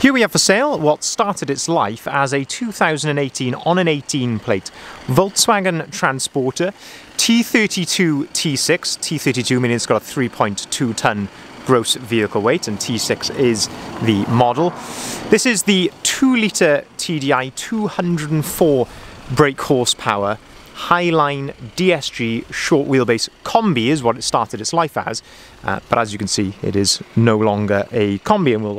Here we have for sale what started its life as a 2018 on an 18 plate Volkswagen Transporter T32 T6. T32 meaning it's got a 3.2 ton gross vehicle weight, and T6 is the model. This is the 2-litre TDI 204 brake horsepower Highline DSG short wheelbase combi is what it started its life as, but as you can see it is no longer a combi, and we'll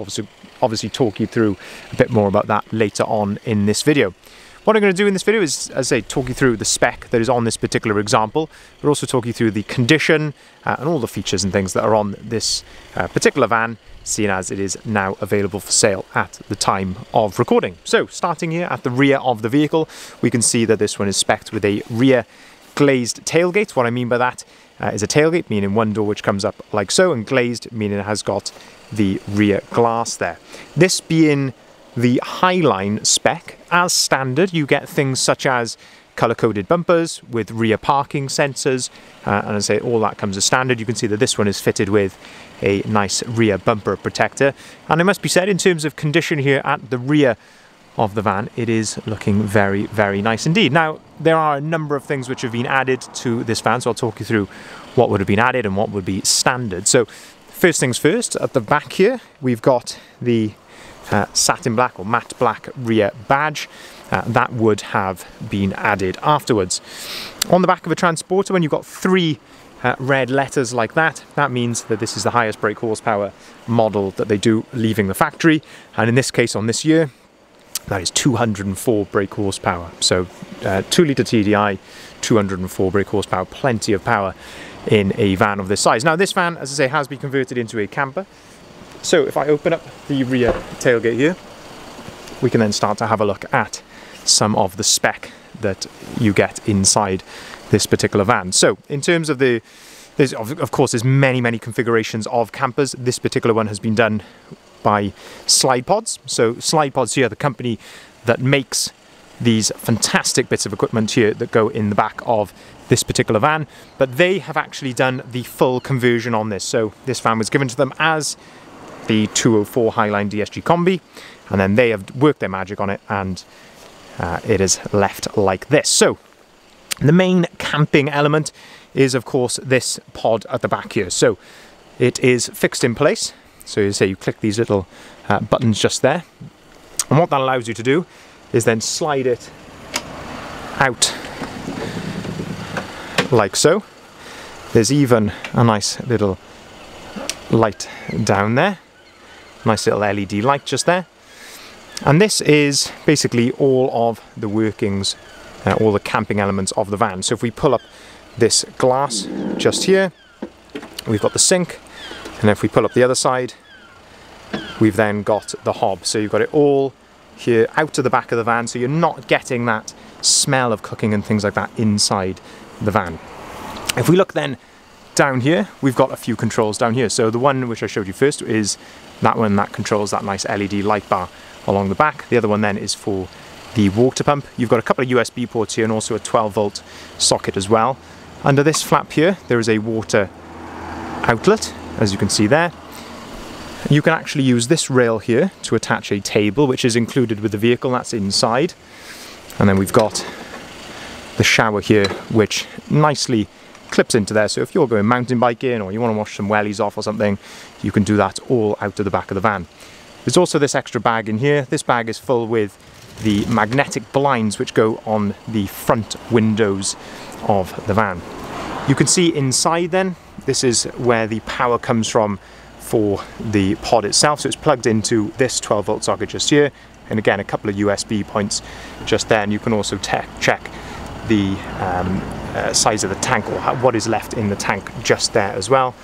obviously talk you through a bit more about that later on in this video. What I'm going to do in this video is, as I say, talk you through the spec that is on this particular example, but also talk you through the condition and all the features and things that are on this particular van, seeing as it is now available for sale at the time of recording. So starting here at the rear of the vehicle, we can see that this one is spec'd with a rear glazed tailgate. What I mean by that is a tailgate meaning one door which comes up like so, and glazed meaning it has got the rear glass there. This being the Highline spec, as standard you get things such as colour-coded bumpers with rear parking sensors, and as I say, all that comes as standard. You can see that this one is fitted with a nice rear bumper protector, and it must be said, in terms of condition here at the rear of the van, it is looking very, very nice indeed. Now, there are a number of things which have been added to this van, so I'll talk you through what would have been added and what would be standard. So first things first, at the back here we've got the satin black or matte black rear badge. That would have been added afterwards. On the back of a Transporter, when you've got three red letters like that, that means that this is the highest brake horsepower model that they do leaving the factory, and in this case on this year that is 204 brake horsepower. So 2-litre TDI, 204 brake horsepower, plenty of power in a van of this size. Now this van, as I say, has been converted into a camper. So if I open up the rear tailgate here, we can then start to have a look at some of the spec that you get inside this particular van. So in terms of of course there's many configurations of campers. This particular one has been done by Slide Pods. So Slide Pods here, the company that makes these fantastic bits of equipment here that go in the back of this particular van, but they have actually done the full conversion on this. So this van was given to them as the 204 Highline DSG Combi, and then they have worked their magic on it, and it is left like this. So the main camping element is of course this pod at the back here. So it is fixed in place, so you say you click these little buttons just there, and what that allows you to do is then slide it out like so. There's even a nice little light down there, nice little LED light just there, and this is basically all of the workings, all the camping elements of the van. So if we pull up this glass just here, we've got the sink, and if we pull up the other side, we've then got the hob. So you've got it all here out to the back of the van, so you're not getting that smell of cooking and things like that inside the van. If we look then down here, we've got a few controls down here. So the one which I showed you first is that one that controls that nice LED light bar along the back. The other one then is for the water pump. You've got a couple of USB ports here and also a 12-volt socket as well. Under this flap here there is a water outlet, as you can see there. You can actually use this rail here to attach a table, which is included with the vehicle. That's inside. And then we've got the shower here, which nicely clips into there, so if you're going mountain biking or you want to wash some wellies off or something, you can do that all out of the back of the van. There's also this extra bag in here. This bag is full with the magnetic blinds which go on the front windows of the van. You can see inside then, this is where the power comes from for the pod itself. So it's plugged into this 12-volt socket just here, and again a couple of USB points just there, and you can also check the size of the tank, or what is left in the tank just there as well.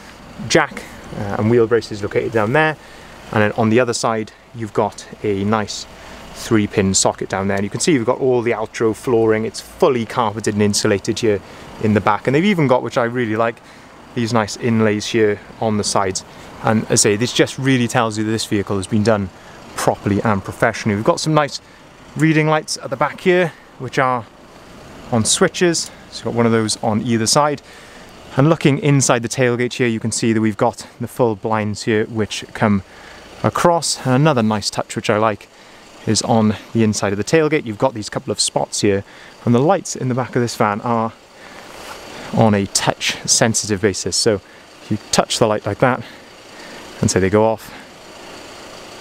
Jack and wheel braces located down there, and then on the other side you've got a nice 3-pin socket down there, and you can see you've got all the Altro flooring. It's fully carpeted and insulated here in the back, and they've even got, which I really like, these nice inlays here on the sides. And as I say, this just really tells you that this vehicle has been done properly and professionally. We've got some nice reading lights at the back here which are on switches, so you've got one of those on either side. And looking inside the tailgate here, you can see that we've got the full blinds here which come across. And another nice touch which I like is on the inside of the tailgate. You've got these couple of spots here, and the lights in the back of this van are on a touch sensitive basis. So if you touch the light like that and say they go off,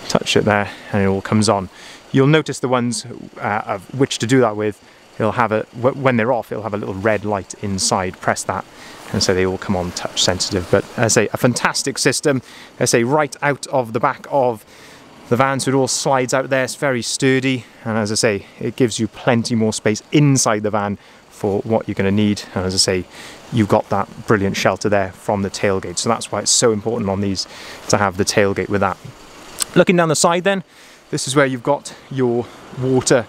touch it there and it all comes on. You'll notice the ones of which to do that with, it'll have a, when they're off, it'll have a little red light inside. Press that and so they all come on touch sensitive. But as I say, a fantastic system, as I say, right out of the back of the van, so it all slides out there. It's very sturdy, and as I say, it gives you plenty more space inside the van for what you're going to need. And as I say, you've got that brilliant shelter there from the tailgate, so that's why it's so important on these to have the tailgate with that. Looking down the side then, this is where you've got your water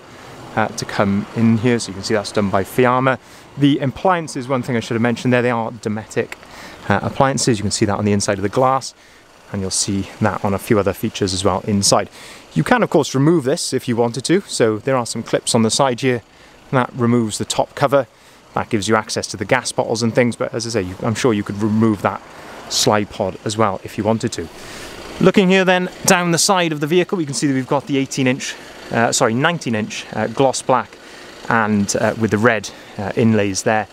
to come in here, so you can see that's done by Fiamma. The appliances, one thing I should have mentioned there, they are Dometic appliances. You can see that on the inside of the glass, and you'll see that on a few other features as well inside. You can of course remove this if you wanted to, so there are some clips on the side here, and that removes the top cover. That gives you access to the gas bottles and things, but as I say, I'm sure you could remove that slide pod as well if you wanted to. Looking here then down the side of the vehicle, we can see that we've got the 19-inch gloss black, and with the red inlays there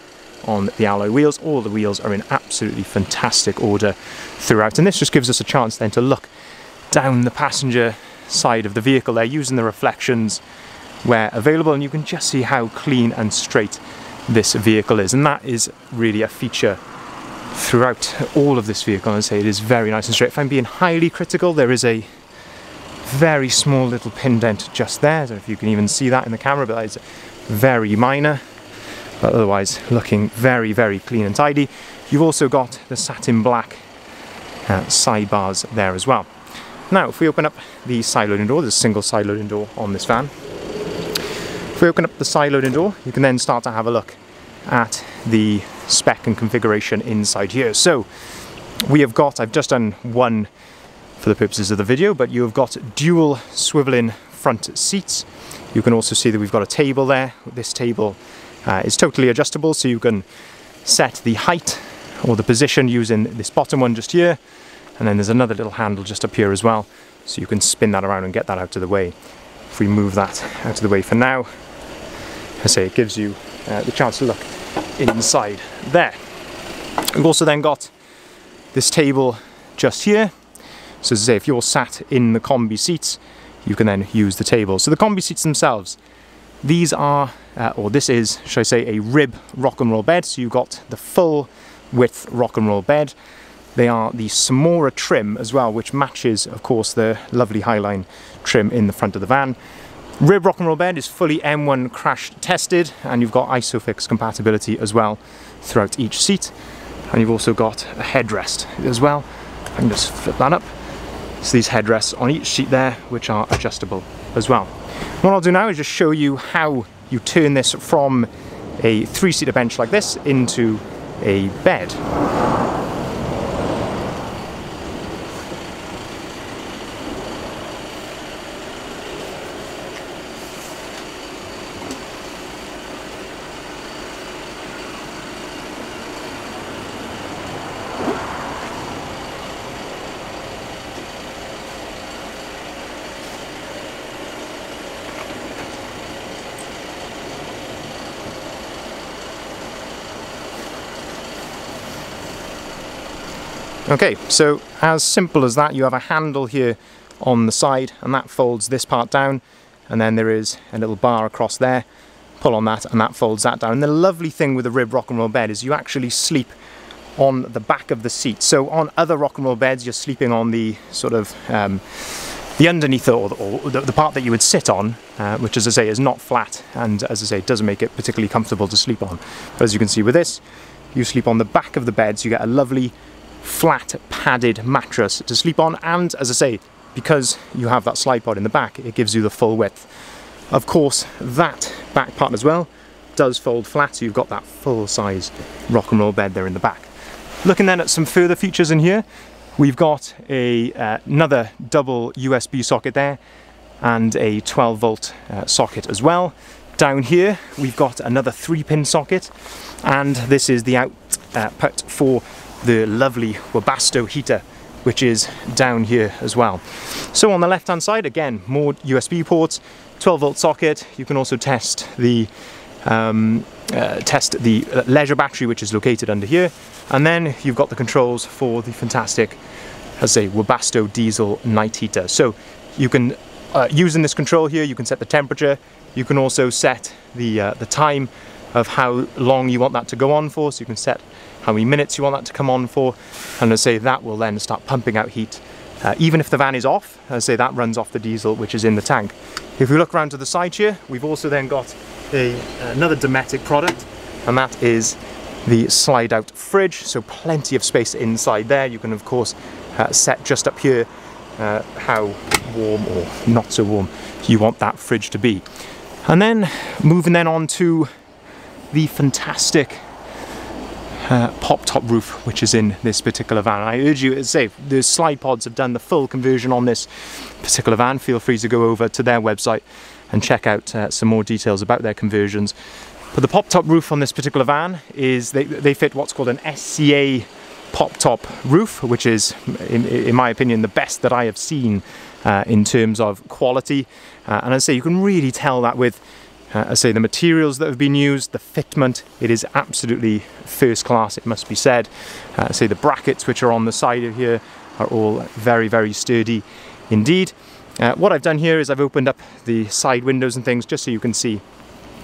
on the alloy wheels. All the wheels are in absolutely fantastic order throughout, and this just gives us a chance then to look down the passenger side of the vehicle there, using the reflections where available, and you can just see how clean and straight this vehicle is, and that is really a feature throughout all of this vehicle. As I say, it is very nice and straight. If I'm being highly critical, there is a very small little pin dent just there. I don't know if you can even see that in the camera, but that is very minor, but otherwise looking very, very clean and tidy. You've also got the satin black sidebars there as well. Now if we open up the side loading door, there's a single side loading door on this van. If we open up the side loading door, you can then start to have a look at the spec and configuration inside here. So we have got, I've just done one for the purposes of the video, but you have got dual swiveling front seats. You can also see that we've got a table there. This table is totally adjustable, so you can set the height or the position using this bottom one just here, and then there's another little handle just up here as well, so you can spin that around and get that out of the way. If we move that out of the way for now, I say it gives you the chance to look inside there. We've also then got this table just here, so as I say, if you're sat in the combi seats, you can then use the table. So the combi seats themselves, these are, or this is, should I say, a rib rock and roll bed. So you've got the full width rock and roll bed. They are the Samora trim as well, which matches, of course, the lovely Highline trim in the front of the van. Rib rock and roll bed is fully M1 crash tested, and you've got ISOFIX compatibility as well throughout each seat. And you've also got a headrest as well. I can just flip that up. So these headrests on each seat there, which are adjustable as well. What I'll do now is just show you how you turn this from a three-seater bench like this into a bed. Okay, so as simple as that, you have a handle here on the side, and that folds this part down, and then there is a little bar across there. Pull on that and that folds that down. And the lovely thing with the rib rock and roll bed is you actually sleep on the back of the seat. So on other rock and roll beds, you're sleeping on the sort of the underneath, or the part that you would sit on, which, as I say, is not flat, and as I say, doesn't make it particularly comfortable to sleep on. But as you can see with this, you sleep on the back of the bed, so you get a lovely flat padded mattress to sleep on, and as I say, because you have that slide pod in the back, it gives you the full width. Of course, that back part as well does fold flat, so you've got that full size rock and roll bed there in the back. Looking then at some further features in here, we've got another double USB socket there, and a 12 volt socket as well. Down here we've got another 3-pin socket, and this is the output for the lovely Webasto heater which is down here as well. So on the left hand side, again, more USB ports, 12 volt socket. You can also test the leisure battery, which is located under here. And then you've got the controls for the fantastic, as I say, Webasto diesel night heater. So you can, using this control here, you can set the temperature. You can also set the time of how long you want that to go on for. So you can set how many minutes you want that to come on for. And as I say, that will then start pumping out heat. Even if the van is off, as I say, that runs off the diesel which is in the tank. If we look around to the side here, we've also then got another Dometic product, and that is the slide out fridge. So plenty of space inside there. You can of course set just up here how warm or not so warm you want that fridge to be. And then moving then on to the fantastic pop top roof which is in this particular van. I urge you to say the slide pods have done the full conversion on this particular van. Feel free to go over to their website and check out some more details about their conversions. But the pop top roof on this particular van is they fit what's called an SCA pop top roof, which is in my opinion the best that I have seen in terms of quality. And as I say, you can really tell that with I say the materials that have been used, the fitment, it is absolutely first class, it must be said. I say the brackets which are on the side of here are all very, very sturdy indeed. What I've done here is I've opened up the side windows and things just so you can see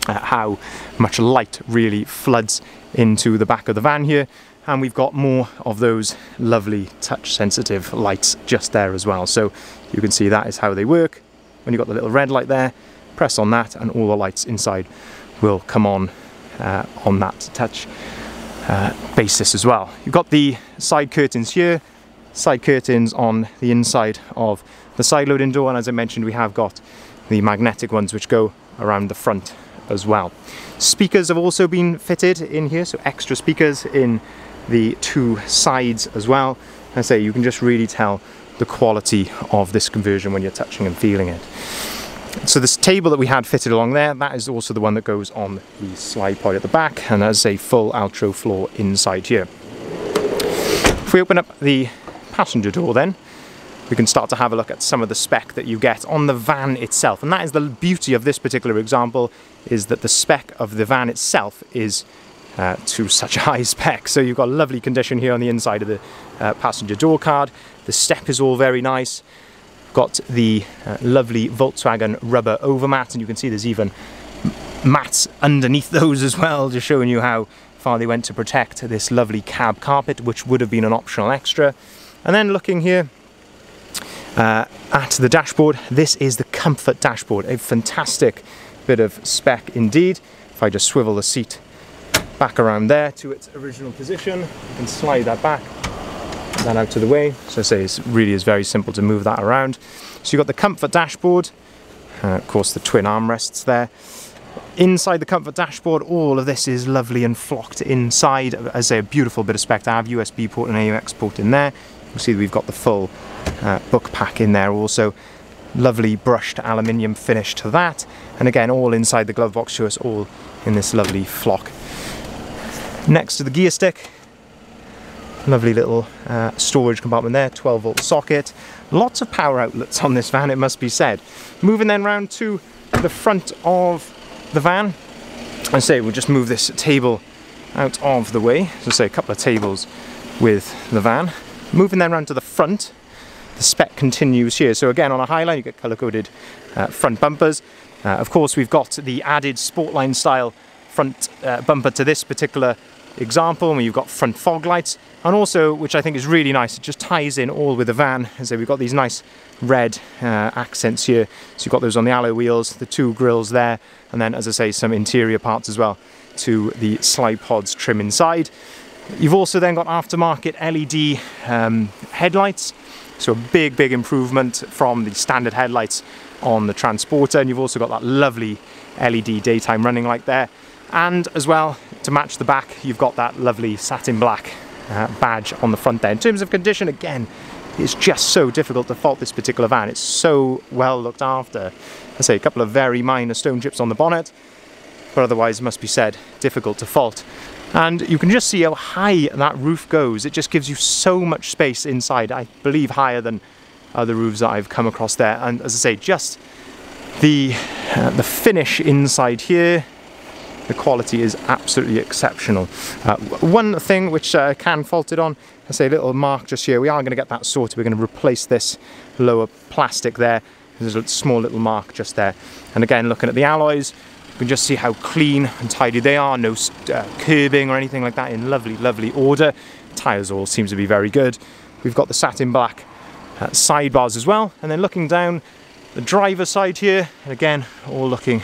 how much light really floods into the back of the van here. And we've got more of those lovely touch sensitive lights just there as well. So you can see that is how they work. When you've got the little red light there, press on that and all the lights inside will come on that touch basis as well. You've got the side curtains here, side curtains on the inside of the side loading door, and as I mentioned we have got the magnetic ones which go around the front as well. Speakers have also been fitted in here, so extra speakers in the two sides as well. I say you can just really tell the quality of this conversion when you're touching and feeling it. So this table that we had fitted along there, that is also the one that goes on the slide pod at the back, and as a full Altro floor inside here. If we open up the passenger door then, we can start to have a look at some of the spec that you get on the van itself. And that is the beauty of this particular example, is that the spec of the van itself is to such a high spec. So you've got lovely condition here on the inside of the passenger door card. The step is all very nice. Got the lovely Volkswagen rubber overmat, and you can see there's even mats underneath those as well, just showing you how far they went to protect this lovely cab carpet, which would have been an optional extra. And then looking here at the dashboard, this is the comfort dashboard, a fantastic bit of spec indeed. If I just swivel the seat back around there to its original position, you can slide that back, that out to the way. So I say it really is very simple to move that around. So you've got the comfort dashboard, of course the twin armrests there. Inside the comfort dashboard, all of this is lovely and flocked inside. As I say, a beautiful bit of spec to have, USB port and AUX port in there. You can see that we've got the full book pack in there also. Lovely brushed aluminium finish to that. And again, all inside the glove box to us, all in this lovely flock. Next to the gear stick, lovely little storage compartment there, 12 volt socket. Lots of power outlets on this van, it must be said. Moving then round to the front of the van. I say we'll just move this table out of the way. So say a couple of tables with the van. Moving then round to the front, the spec continues here. So again, on a Highline you get colour-coded front bumpers. Of course we've got the added Sportline style front bumper to this particular example, where you've got front fog lights, and also, which I think is really nice, it just ties in all with the van. As I say, we've got these nice red accents here, so you've got those on the alloy wheels, the two grills there, and then as I say, some interior parts as well to the slide pods trim inside. You've also then got aftermarket LED headlights, so a big improvement from the standard headlights on the Transporter, and you've also got that lovely LED daytime running light there. And as well, to match the back, you've got that lovely satin black badge on the front there. In terms of condition, again, it's just so difficult to fault this particular van. It's so well looked after. I say a couple of very minor stone chips on the bonnet. but otherwise, must be said, difficult to fault. And you can just see how high that roof goes. It just gives you so much space inside, I believe higher than other roofs that I've come across there. And as I say, just the finish inside here, the quality is absolutely exceptional. One thing which I can fault it on, I say a little mark just here. We are going to get that sorted. We're going to replace this lower plastic there. There's a small little mark just there. And again, looking at the alloys, you can just see how clean and tidy they are. No curbing or anything like that, in lovely, lovely order. Tyres all seems to be very good. We've got the satin black sidebars as well. And then looking down the driver's side here, and again, all looking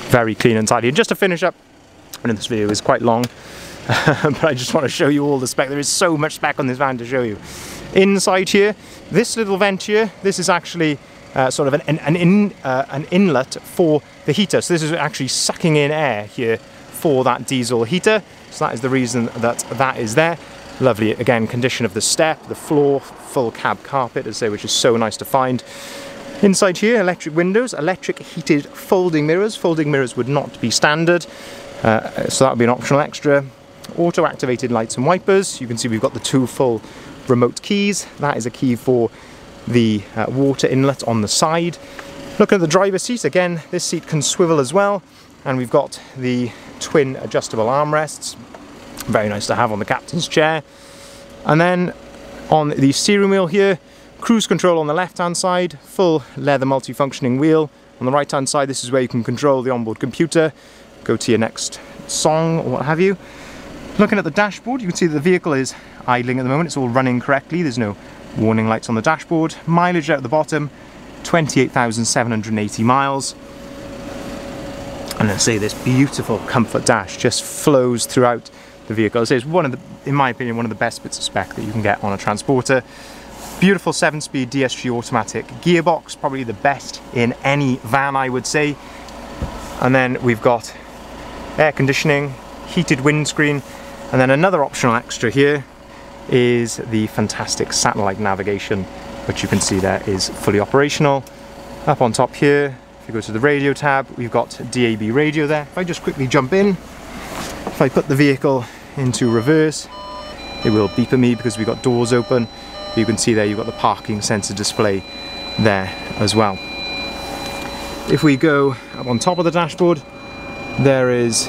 very clean and tidy. And just to finish up, I know this video is quite long, but I just want to show you all the spec. There is so much spec on this van to show you. Inside here, this little vent here, this is actually sort of an inlet for the heater. So this is actually sucking in air here for that diesel heater. So that is the reason that that is there. Lovely, again, condition of the step, the floor, full cab carpet, as I say, which is so nice to find. Inside here, electric windows, electric heated folding mirrors. Folding mirrors would not be standard, so that would be an optional extra. Auto activated lights and wipers. You can see we've got the 2 full remote keys. That is a key for the water inlet on the side. Looking at the driver's seat, again, this seat can swivel as well. And we've got the twin adjustable armrests. Very nice to have on the captain's chair. And then on the steering wheel here, cruise control on the left hand side, full leather multifunctioning wheel. On the right hand side, this is where you can control the onboard computer, go to your next song or what have you. Looking at the dashboard, you can see that the vehicle is idling at the moment. It's all running correctly. There's no warning lights on the dashboard. Mileage out at the bottom, 28,780 miles. And let's say this beautiful comfort dash just flows throughout the vehicle. So it's one of the, in my opinion, one of the best bits of spec that you can get on a transporter. Beautiful 7-speed DSG automatic gearbox, probably the best in any van, I would say. And then we've got air conditioning, heated windscreen, and then another optional extra here is the fantastic satellite navigation, which you can see there is fully operational. Up on top here, if you go to the radio tab, we've got DAB radio there. If I just quickly jump in, if I put the vehicle into reverse, it will beep at me because we've got doors open. You can see there you've got the parking sensor display there as well. If we go up on top of the dashboard, there is,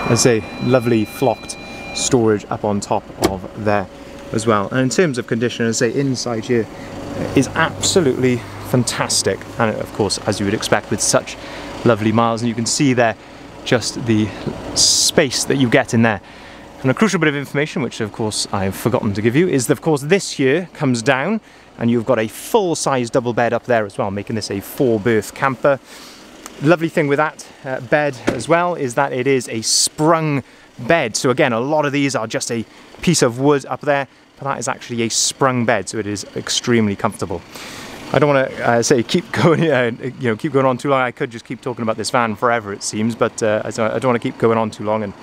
as I say, lovely flocked storage up on top of there as well. And in terms of condition, as I say, inside here is absolutely fantastic. And of course, as you would expect with such lovely miles, and you can see there just the space that you get in there. And a crucial bit of information, which of course I've forgotten to give you, is that of course this here comes down and you've got a full-size double bed up there as well, making this a 4-berth camper. Lovely thing with that bed as well is that it is a sprung bed. So again, a lot of these are just a piece of wood up there, but that is actually a sprung bed, so it is extremely comfortable. I don't want to say keep going on too long. I could just keep talking about this van forever, it seems, but I don't want to keep going on too long and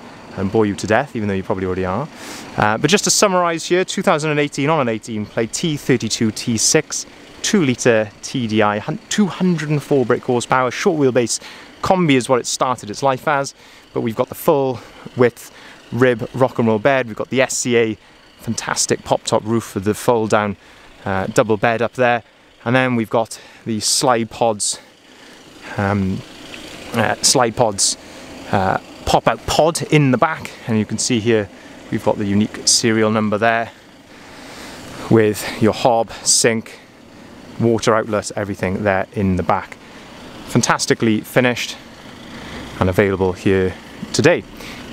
bore you to death, even though you probably already are. But just to summarise here, 2018 on an 18 plate T32 T6, 2-litre TDI, 204 brake horsepower, short wheelbase combi is what it started its life as, but we've got the full width rib rock and roll bed, we've got the SCA fantastic pop top roof with the fold down double bed up there, and then we've got the slide pods pop-out pod in the back, and you can see here we've got the unique serial number there with your hob, sink, water outlet, everything there in the back. Fantastically finished and available here today.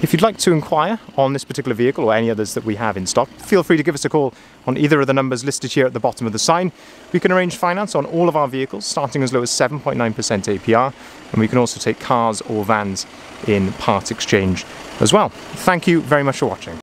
If you'd like to inquire on this particular vehicle or any others that we have in stock, feel free to give us a call on either of the numbers listed here at the bottom of the sign. We can arrange finance on all of our vehicles, starting as low as 7.9% APR, and we can also take cars or vans in part exchange as well. Thank you very much for watching.